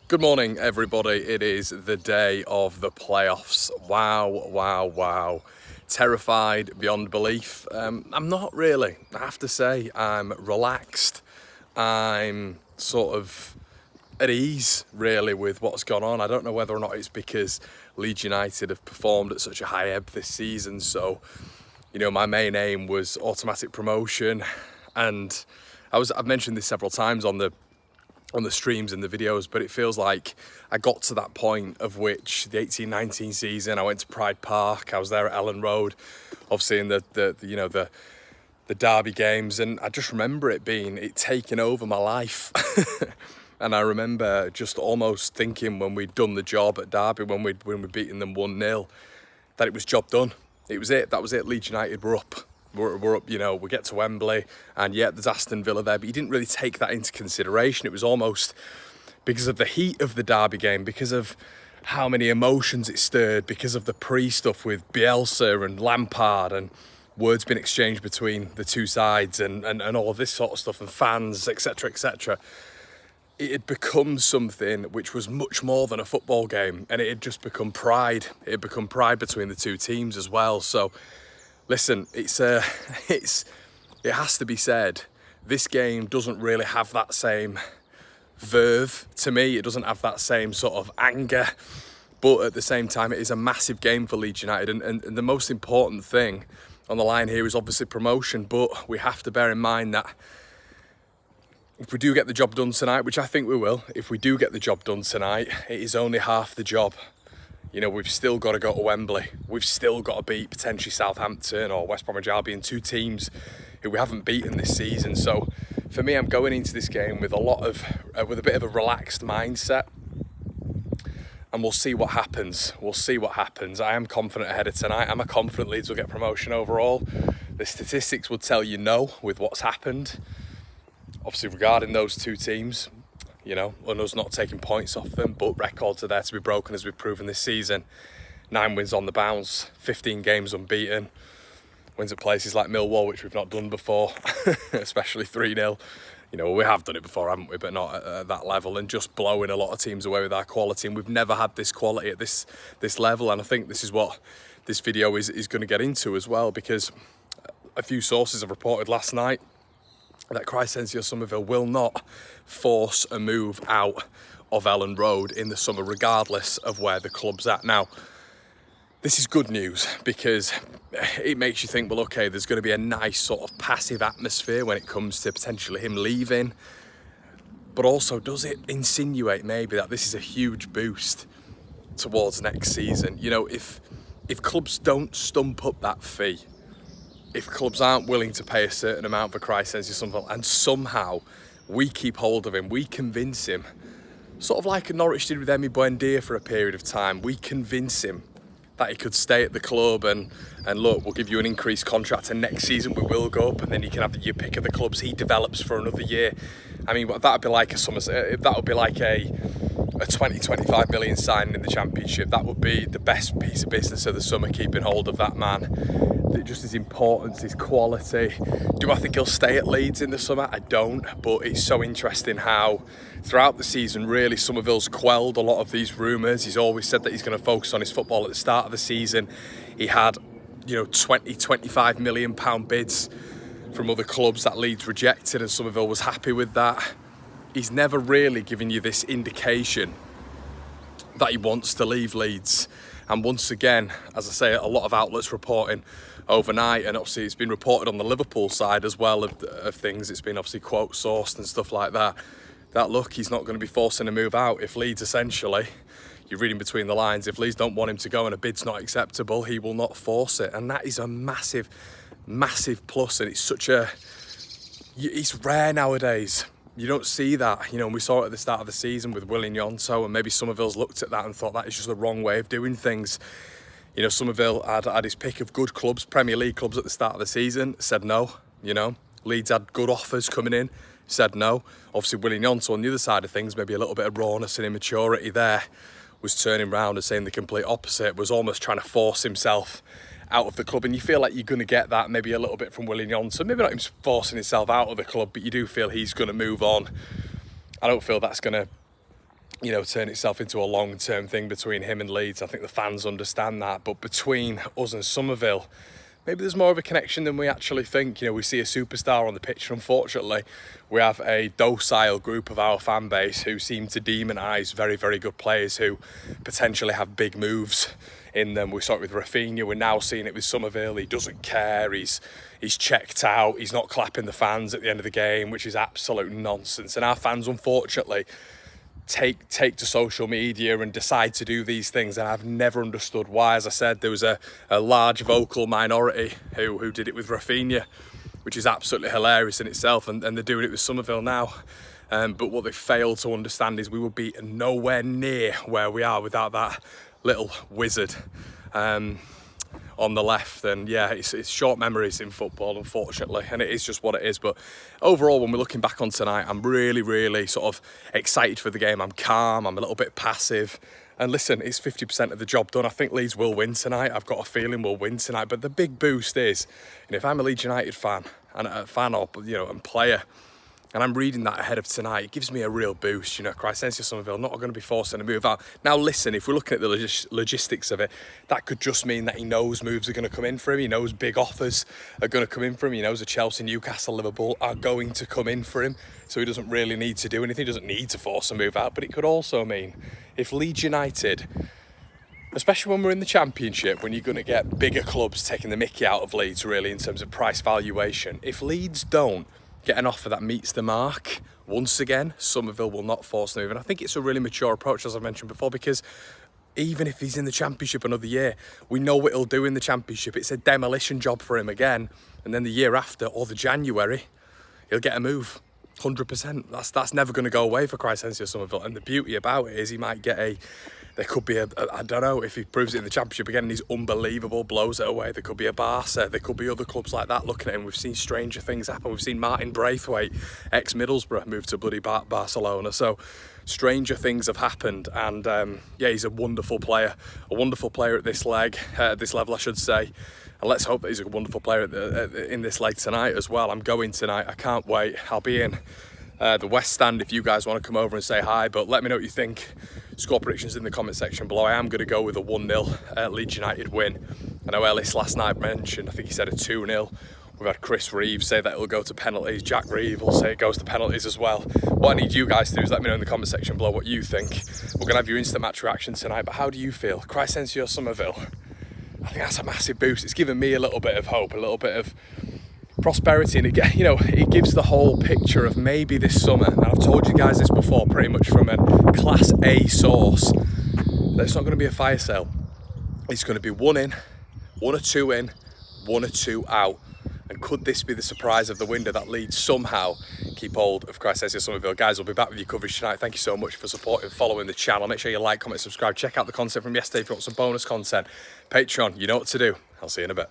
Good morning, everybody. It is the day of the playoffs. Wow. Terrified beyond belief. I'm not really, I have to say. I'm relaxed. I'm sort of at ease, really, with what's gone on. I don't know whether or not it's because Leeds United have performed at such a high ebb this season. So, my main aim was automatic promotion. And I've mentioned this several times on the streams and the videos, but it feels like I got to that point of which the 18-19 season, I went to Pride Park, I was there at Ellen Road, obviously in the derby games, and I just remember it taking over my life. And I remember just almost thinking when we'd done the job at Derby, when we'd beaten them 1-0, that it was job done. It was it. That was it. Leeds United were up. We're up, we get to Wembley, and there's Aston Villa there, but you didn't really take that into consideration. It was almost because of the heat of the derby game, because of how many emotions it stirred, because of the pre-stuff with Bielsa and Lampard, and words being exchanged between the two sides, and all of this sort of stuff, and fans, etc. It had become something which was much more than a football game, and it had just become pride. It had become pride between the two teams as well. So listen, it has to be said, this game doesn't really have that same verve to me. It doesn't have that same sort of anger, but at the same time, it is a massive game for Leeds United, and the most important thing on the line here is obviously promotion, but we have to bear in mind that if we do get the job done tonight, which I think we will, if we do get the job done tonight, it is only half the job. We've still got to go to Wembley. We've still got to beat potentially Southampton or West Bromwich Albion, two teams who we haven't beaten this season. So for me, I'm going into this game with with a bit of a relaxed mindset, and we'll see what happens. I am confident ahead of tonight. I'm confident Leeds will get promotion overall. The statistics would tell you no with what's happened. Obviously, regarding those two teams, and us not taking points off them, but records are there to be broken, as we've proven this season. 9 wins on the bounce, 15 games unbeaten, wins at places like Millwall, which we've not done before, especially 3-0. We have done it before, haven't we, but not at that level, and just blowing a lot of teams away with our quality, and we've never had this quality at this level, and I think this is what this video is going to get into as well, because a few sources have reported last night that Crescencio Somerville will not force a move out of Ellen Road in the summer, regardless of where the club's at. Now, this is good news, because it makes you think, well, okay, there's going to be a nice sort of passive atmosphere when it comes to potentially him leaving. But also, does it insinuate maybe that this is a huge boost towards next season? If clubs don't stump up that fee, if clubs aren't willing to pay a certain amount for Crescencio Somerville, and somehow we keep hold of him, we convince him, sort of like Norwich did with Emi Buendia for a period of time, we convince him that he could stay at the club, and look, we'll give you an increased contract, and next season we will go up, and then you can have your pick of the clubs he develops for another year. I mean, that would be like a 20-25 million signing in the Championship. That would be the best piece of business of the summer, keeping hold of that man. Just his importance, his quality. Do I think he'll stay at Leeds in the summer? I don't, but it's so interesting how throughout the season, really, Somerville's quelled a lot of these rumours. He's always said that he's going to focus on his football. At the start of the season, he had 20-25 million pound bids from other clubs that Leeds rejected, and Somerville was happy with that. He's never really given you this indication that he wants to leave Leeds. And once again, as I say, a lot of outlets reporting overnight, and obviously it's been reported on the Liverpool side as well of things. It's been obviously quote sourced and stuff like that. That look, he's not going to be forcing a move out. If Leeds, essentially, you're reading between the lines, if Leeds don't want him to go and a bid's not acceptable, he will not force it. And that is a massive plus, and it's rare nowadays. You don't see that, and we saw it at the start of the season with Willian Yonto, and maybe Somerville's looked at that and thought that is just the wrong way of doing things. Somerville had his pick of good clubs, Premier League clubs at the start of the season, said no, Leeds had good offers coming in, said no. Obviously, Willian Yonto on the other side of things, maybe a little bit of rawness and immaturity there, was turning around and saying the complete opposite, was almost trying to force himself out of the club, and you feel like you're going to get that maybe a little bit from Willian Yonto. Maybe not him forcing himself out of the club, but you do feel he's going to move on. I don't feel that's going to you know, turn itself into a long-term thing between him and Leeds. I think the fans understand that. But between us and Somerville, maybe there's more of a connection than we actually think. You know, we see a superstar on the pitch, and unfortunately, we have a docile group of our fan base who seem to demonise very, very good players who potentially have big moves in them. We saw it with Rafinha. We're now seeing it with Somerville. He doesn't care. He's checked out. He's not clapping the fans at the end of the game, which is absolute nonsense. And our fans, unfortunately, take to social media and decide to do these things, and I've never understood why. As I said, there was a large vocal minority who did it with Rafinha, which is absolutely hilarious in itself, and they're doing it with Somerville now. But what they fail to understand is we would be nowhere near where we are without that little wizard on the left. And yeah, it's short memories in football, unfortunately, and it is just what it is. But overall, when we're looking back on tonight, I'm really sort of excited for the game. I'm calm, I'm a little bit passive, and listen, it's 50% of the job done. I think Leeds will win tonight. I've got a feeling we'll win tonight. But the big boost is, and if I'm a Leeds United fan and a fan or, you know, and player, and I'm reading that ahead of tonight, it gives me a real boost. You know, Crysencio Somerville not going to be forcing a move out. Now listen, if we're looking at the logistics of it, that could just mean that he knows moves are going to come in for him. He knows big offers are going to come in for him. He knows that Chelsea, Newcastle, Liverpool are going to come in for him. So he doesn't really need to do anything. He doesn't need to force a move out. But it could also mean if Leeds United, especially when we're in the Championship, when you're going to get bigger clubs taking the mickey out of Leeds, really, in terms of price valuation, if Leeds don't get an offer that meets the mark, once again, Somerville will not force the move. And I think it's a really mature approach, as I mentioned before, because even if he's in the Championship another year, we know what he'll do in the Championship. It's a demolition job for him again. And then the year after, or the January, he'll get a move. 100%. That's never going to go away for Crysencio Somerville. And the beauty about it is he might get there could be I don't know, if he proves it in the Championship again and he's unbelievable, blows it away, there could be a Barca, there could be other clubs like that looking at him. We've seen stranger things happen. We've seen Martin Braithwaite, ex-Middlesbrough, move to bloody Barcelona. So stranger things have happened, and yeah, he's a wonderful player at this level, I should say. And let's hope that he's a wonderful player in this leg tonight as well. I'm going tonight. I can't wait. I'll be in the West Stand if you guys want to come over and say hi. But let me know what you think. Score predictions in the comment section below. I am going to go with a 1-0 Leeds United win. I know Ellis last night mentioned, I think he said a 2-0. We've had Chris Reeves say that it'll go to penalties. Jack Reeve will say it goes to penalties as well. What I need you guys to do is let me know in the comment section below what you think. We're going to have your instant match reaction tonight, but how do you feel? Crysencio Somerville, I think that's a massive boost. It's given me a little bit of hope, a little bit of prosperity, and it gives the whole picture of maybe this summer, and I've told you guys this before pretty much from a Class A source, that it's not going to be a fire sale. It's going to be 1 in, 1 or 2 in, 1 or 2 out. And could this be the surprise of the window that Leeds somehow keep hold of Crysencio Somerville? Guys, we'll be back with your coverage tonight. Thank you so much for supporting, following the channel. Make sure you like, comment, subscribe. Check out the content from yesterday if you want some bonus content. Patreon, you know what to do. I'll see you in a bit.